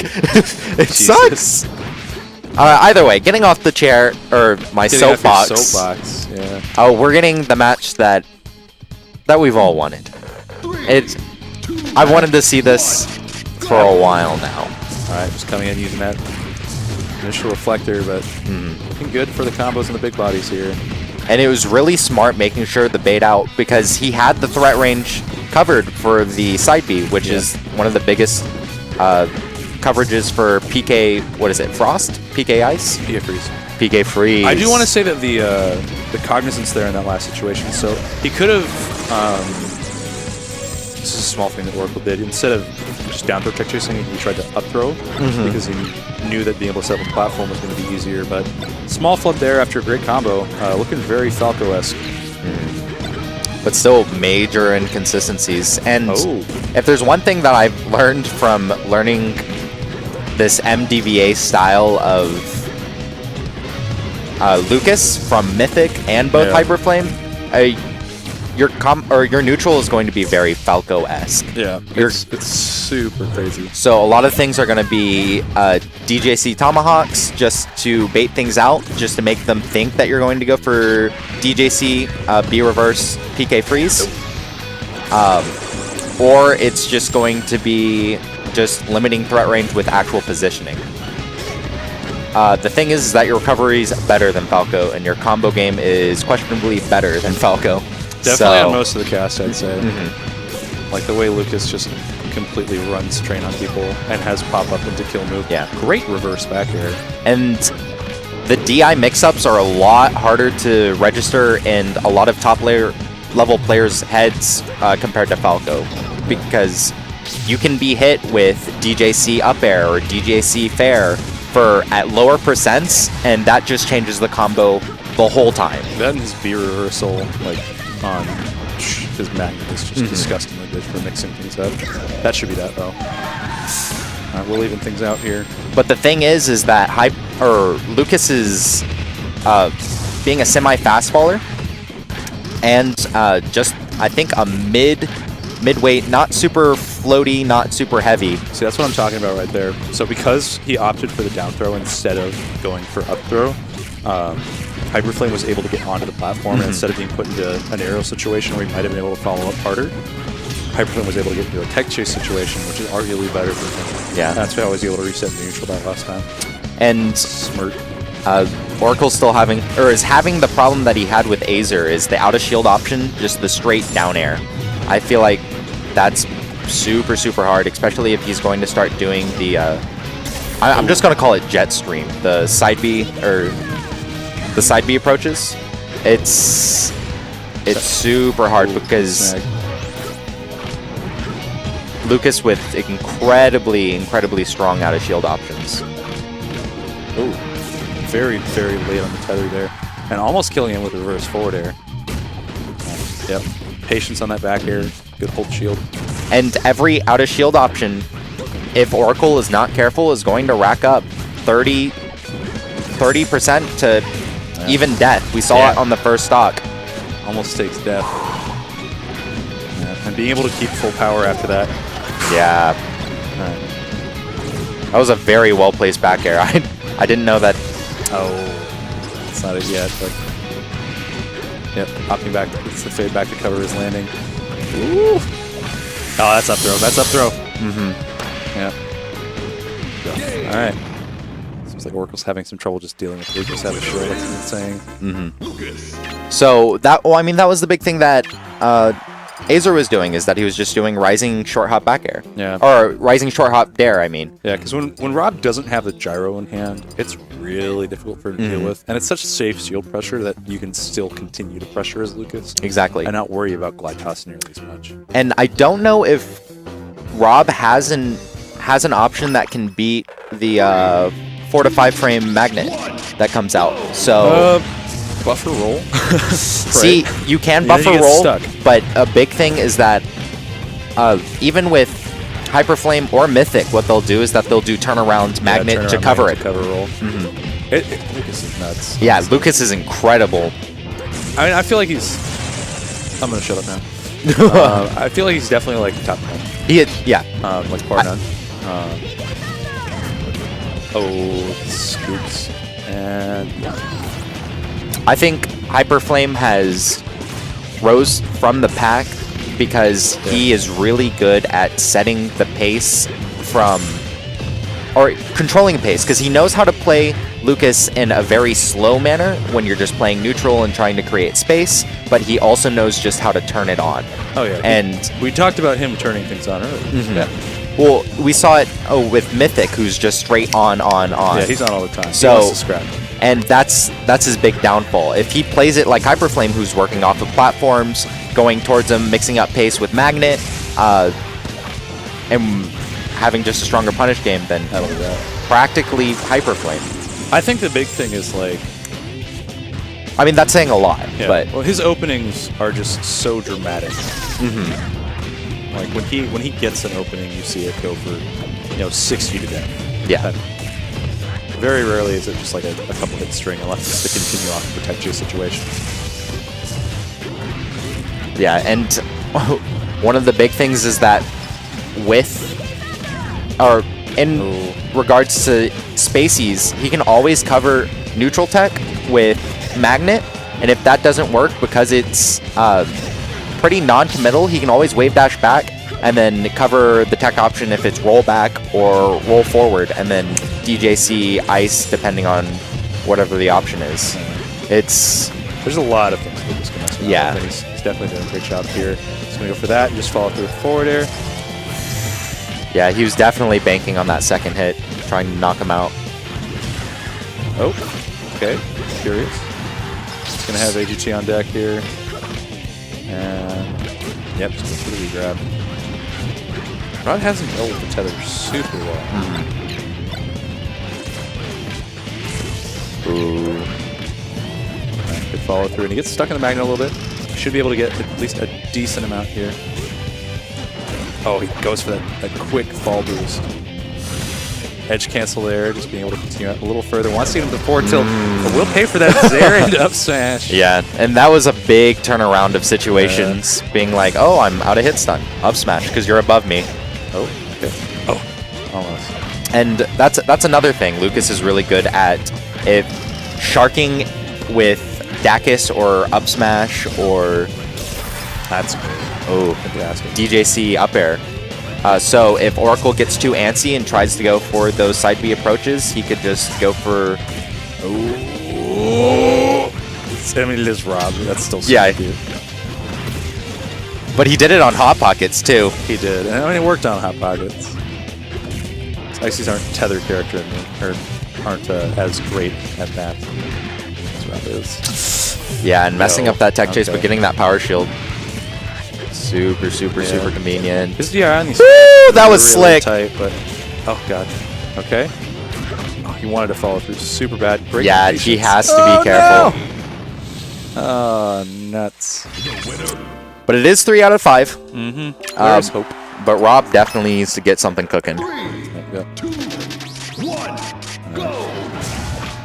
It sucks. Either way, getting off the chair, or my soapbox. Yeah. Oh, we're getting the match that we've all wanted. I've wanted to see this for a while now. Alright, just coming in using that initial reflector, but looking good for the combos and the big bodies here. And it was really smart making sure the bait out, because he had the threat range covered for the side B, which is one of the biggest coverages for PK, what is it, Frost? PK Ice? PK Freeze. PK Freeze. I do want to say that the cognizance there in that last situation, so he could have, this is a small thing that Oracle did, instead of just down throw tech chasing, he tried to up throw, because he knew that being able to set up a platform was going to be easier, but small flub there after a great combo, looking very Falco-esque. But still major inconsistencies. And if there's one thing that I've learned from learning this MDVA style of Lucas from Mythic and both HyperFlame, your neutral is going to be very Falco-esque. Yeah, it's super crazy. So a lot of things are going to be DJC Tomahawks just to bait things out, just to make them think that you're going to go for DJC B reverse PK freeze. Or it's just going to be just limiting threat range with actual positioning. The thing is that your recovery is better than Falco, and your combo game is questionably better than Falco. Definitely on most of the cast, I'd say. Like the way Lucas just completely runs train on people and has pop up into kill move. Yeah. Great reverse back air. And the DI mix-ups are a lot harder to register in a lot of top level players' heads compared to Falco, because you can be hit with DJC up air or DJC fair at lower percents, and that just changes the combo the whole time. That and his B reversal, like on his magnet is just disgustingly good for mixing things up. That should be that though. Alright, we're leaving things out here. But the thing is that Lucas is being a semi-fast faller, and just I think a mid-weight, not super floaty, not super heavy. See, that's what I'm talking about right there. So because he opted for the down throw instead of going for up throw, HyperFlame was able to get onto the platform, and instead of being put into an aerial situation where he might have been able to follow up harder, HyperFlame was able to get into a tech chase situation, which is arguably better for him. Yeah. That's why I was able to reset the neutral that last time. And Smart. Oracle's still is having the problem that he had with Azer, is the out of shield option, just the straight down air. I feel like that's super, super hard, especially if he's going to start doing the, I'm just going to call it jet stream, the side B, or the side B approaches. It's super hard because Lucas with incredibly strong out of shield options. Oh, very, very late on the tether there, and almost killing him with reverse forward air. Yep, patience on that back air, good hold shield. And every out of shield option, if Oracle is not careful, is going to rack up 30% to even death. We saw it on the first stock. Almost takes death. And being able to keep full power after that. Yeah. That was a very well placed back air. I didn't know that. Oh, it's not it yet, but yep, hopping back. It's the fade back to cover his landing. Ooh. Oh, that's up throw. That's up throw. Yep. All right. Seems like Oracle's having some trouble just dealing with Lucas out of short, like he's been saying. So that, well, I mean, that was the big thing that Azer was doing, is that he was just doing rising short hop back air. Yeah. Or rising short hop dare, I mean. Yeah, because when Rob doesn't have the gyro in hand, it's really difficult for him to deal with. And it's such safe shield pressure that you can still continue to pressure as Lucas. Exactly. And not worry about glide toss nearly as much. And I don't know if Rob has an option that can beat the 4 to 5 frame magnet that comes out. So buffer roll. See, you can buffer roll, but a big thing is that even with HyperFlame or Mythic, what they'll do is that they'll do turnaround magnet to cover it. Cover roll. Lucas is nuts. Yeah, Lucas is incredible. I mean, I feel like he's... I'm going to shut up now. I feel like he's definitely like top 10. Yeah. Like bar none. Oh, scoops. And I think HyperFlame has rose from the pack because he is really good at setting the pace or controlling the pace, because he knows how to play Lucas in a very slow manner when you're just playing neutral and trying to create space, but he also knows just how to turn it on. oh yeah, And we talked about him turning things on earlier. Yeah. well, we saw it with Mythic, who's just straight on. Yeah, he's on all the time. So- he wants to scrap. And that's his big downfall. If he plays it like HyperFlame, who's working off of platforms, going towards him, mixing up pace with Magnet, and having just a stronger punish game, then I love that. practically HyperFlame. I think the big thing is like, I mean, that's saying a lot, yeah, but well, his openings are just so dramatic. mhm. Like when he gets an opening, you see it go for 60 to death. Yeah. Very rarely is it just like a couple hit string unless it's to continue off and protect your situation. Yeah, and one of the big things is that in regards to Spaceys, he can always cover neutral tech with Magnet, and if that doesn't work because it's pretty non-committal, he can always wave dash back and then cover the tech option if it's roll back or roll forward, and then DJC ice depending on whatever the option is. There's a lot of things that this can mess around Yeah. with, and he's definitely doing a great job here. He's gonna go for that and just follow through with forward air. Yeah, he was definitely banking on that second hit, trying to knock him out. Oh, okay, curious. He's gonna have AGT on deck here, and yep, just goes for the regrab. Rod hasn't dealt with the tether super well. Ooh. Good follow through, and he gets stuck in the magnet a little bit. Should be able to get at least a decent amount here. Oh, he goes for that quick fall boost. Edge cancel there, just being able to continue a little further. Wants to get him to forward tilt, but will pay for that Zerend up smash. Yeah, and that was a big turnaround of situations, being like, oh, I'm out of hit stun. Up smash, because you're above me. Oh, okay. Oh, almost. And that's another thing Lucas is really good at. If sharking with Dacus or up smash or That's great. oh Fantastic. DJC up air. So if Oracle gets too antsy and tries to go for those side B approaches, he could just go for I mean, it is Rob. That's still so Yeah. cute. But he did it on Hot Pockets too. He did. And I mean, it worked on Hot Pockets. Ices aren't tether character or aren't as great at that as Rob is. Yeah, and messing No. up that tech chase, Okay. but getting that power shield. Super convenient. His DI on these Woo! That was really slick. tight, but oh god. Okay. Oh, he wanted to follow through super bad. Great Yeah, patience. he has to be careful. No! Oh, nuts. But it is 3 out of 5. Mm-hmm. There's hope. But Rob definitely needs to get something cooking. Yep.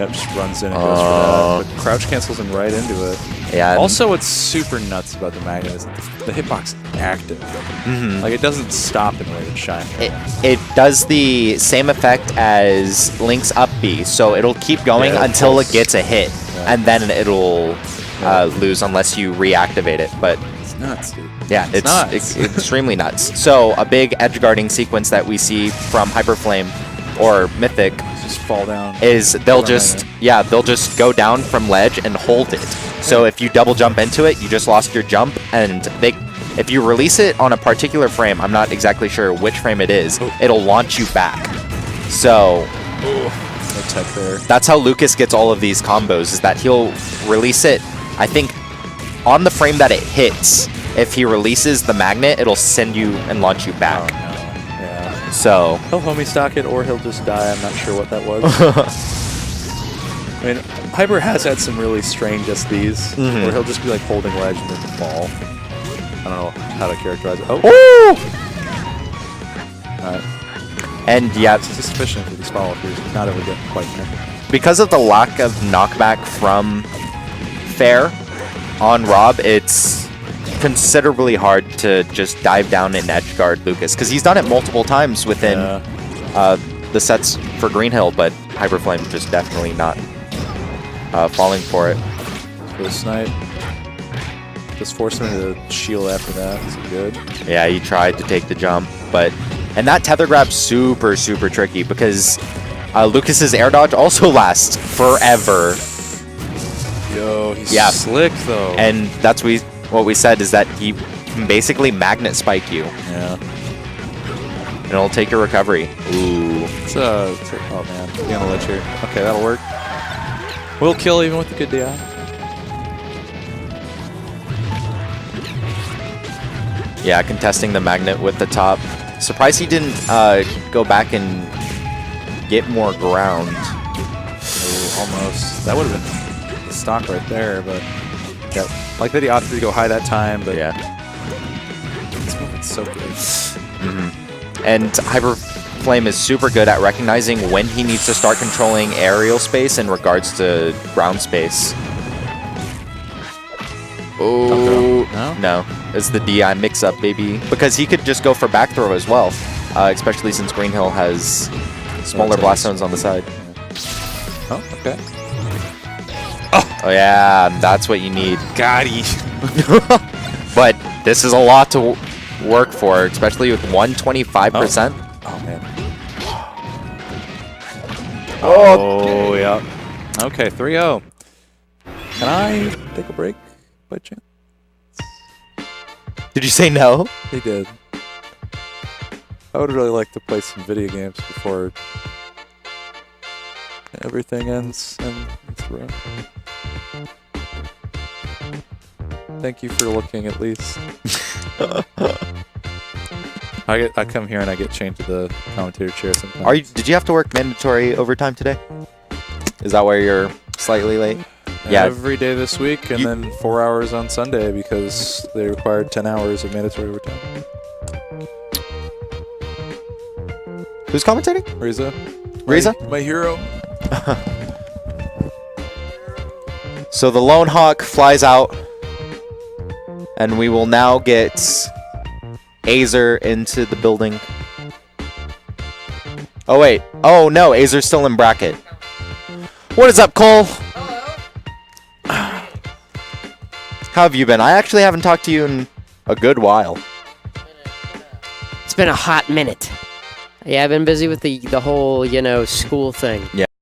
Yep, just runs in and goes for that. But crouch cancels him right into it. Yeah. Also, what's super nuts about the magnet is the hitbox is active. Like, it doesn't stop in the way it shines. it does the same effect as Link's up B, so it'll keep going Yeah, until it pulse. gets a hit, Yeah. and then it'll lose unless you reactivate it. But It's nuts, dude. yeah, it's nuts. extremely nuts. So a big edge guarding sequence that we see from HyperFlame or Mythic Just fall down. is they'll Hold on, just go down from ledge and hold it. So if you double jump into it, you just lost your jump, and if you release it on a particular frame, I'm not exactly sure which frame it is, it'll launch you back. So No tech there. that's how Lucas gets all of these combos, is that he'll release it, I think, on the frame that it hits. If he releases the magnet, it'll send you and launch you Oh, back. no. Yeah. So He'll homie stock it, or he'll just die. I'm not sure what that was. I mean, Hyper has had some really strange SDs, where he'll just be like holding ledge and then fall. I don't know how to characterize it. Oh, woo! alright. And yeah, This is sufficient for these follow-throughs. He's not ever getting quite there. because of the lack of knockback from Fair on Rob, it's considerably hard to just dive down and edge guard Lucas, because he's done it multiple times within the sets for Green Hill, but HyperFlame just definitely not falling for it. Good snipe. Just forced him to shield after that. That's good. Yeah, he tried to take the jump, but... And that tether grab's super, super tricky because Lucas's air dodge also lasts forever. Yo, he's Yeah. slick, though. And that's what we said is that he can basically magnet spike you. Yeah. And it'll take your recovery. Ooh. It's oh, man. Be on the ledge here. Okay, that'll work. We'll kill even with the good DI. Yeah, contesting the magnet with the top. Surprised he didn't go back and get more ground. Ooh, almost. That would have been the stock right there, but yeah, like that he opted to go high that time, but Yeah. it's moving so good. And HyperFlame is super good at recognizing when he needs to start controlling aerial space in regards to ground space. Oh, no. It's the DI mix-up, baby. Because he could just go for back throw as well, especially since Green Hill has smaller blast zones on the side. Oh, okay. Oh, yeah, that's what you need. Got he. But this is a lot to work for, especially with 125%. Oh, man. Oh, yeah. Okay, 3-0. Can I take a break by chance? Did you say no? He did. I would really like to play some video games before everything ends in this room. Thank you for looking, at least. I come here and I get chained to the commentator chair sometimes. Did you have to work mandatory overtime today? Is that why you're slightly late? Yeah. Every day this week, and then 4 hours on Sunday because they required 10 hours of mandatory overtime. Who's commentating? Riza. Riza? My hero. So the Lone Hawk flies out, and we will now get Azer into the building. Oh, wait. Oh, no. Azer's still in bracket. What is up, Cole? How have you been? I actually haven't talked to you in a good while. It's been a hot minute. Yeah, I've been busy with the whole, school thing. Yeah.